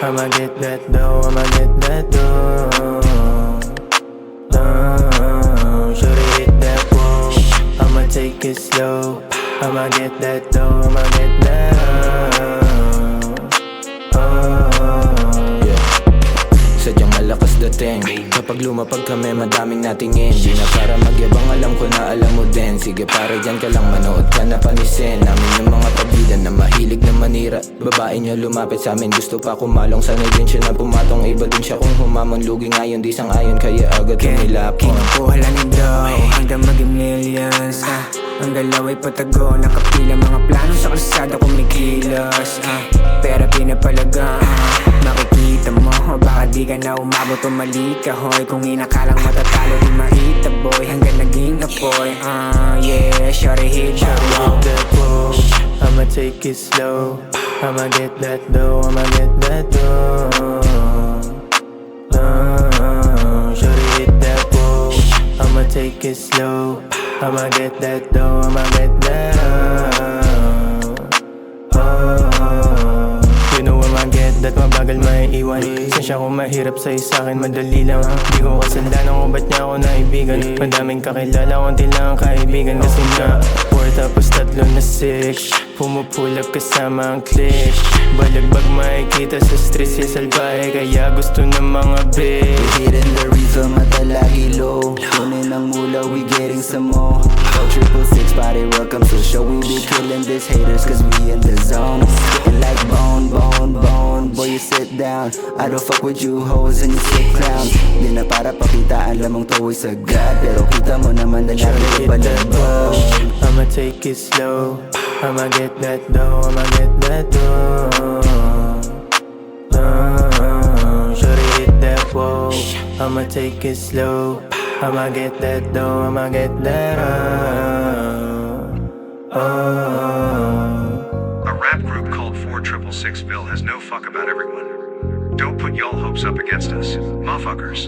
I'ma get that dough, I'ma get that dough. Shorty hit that wall, I'ma take it slow. I'ma get that dough, I'ma get that Sadyang malakas dating kapag lumapag kami, madaming natingin. Di na para magyabang, alam ko na alam mo din. Sige pare, dyan ka lang, manood ka na panisin namin yung mga pabida na mahilig na manira. Babae niya lumapit sa amin, gusto pa kumalong. Sanay din siya na pumatong, iba din siya kung humamon. Lugi ngayon, di sang-ayon, kaya agad tumilapon. Kinukuha lang yung dough hanggang maging millions. Ang galaw ay patago, nakapila mga plano sa kalsada kumikilos. Pera pinapalaga, makikita mo, baka di ka na umabot o mali ka hoy. Kung inakalang matatalo di maita boy, hanggang naging apoy. Yeah, shorty hit that wall, I'ma take it slow. I'ma get that dough, I'ma get that dough. Shorty hit that wall, I'ma take it slow. I'ma get that dough, I'ma get that You know I'ma get that, mabagal maiiwan. Sensya ko mahirap sa'yo, sa'kin madali lang. Di ko kasalanan kung ba't niya ako naibigan. Madaming kakilala, konti lang ang kaibigan. Kasi nga 4 tapos 3 na 6. Pumupulap kasama ang click. Balagbag makikita sa streets, si salbahe kaya gusto ng mga bitch. We hitting the reefer, matalagi low. Kunin ang mula, we getting some more. 666 party, welcome to the show. We be killing these haters cause we in the zone. Spitting like bone, bone, bone. Boy, you sit down, I don't fuck with you hoes and you sick clowns. Di na para pakitaan, lamang to'y sagad. Pero kita mo naman na natin balabog. I'ma take it slow, I'ma get that dough, I'ma get that dough. Shorty hit that wall, I'ma take it slow. I'ma get that dough, I'ma get that A rap group called 4666ville has no fuck about everyone. Don't put y'all hopes up against us, motherfuckers.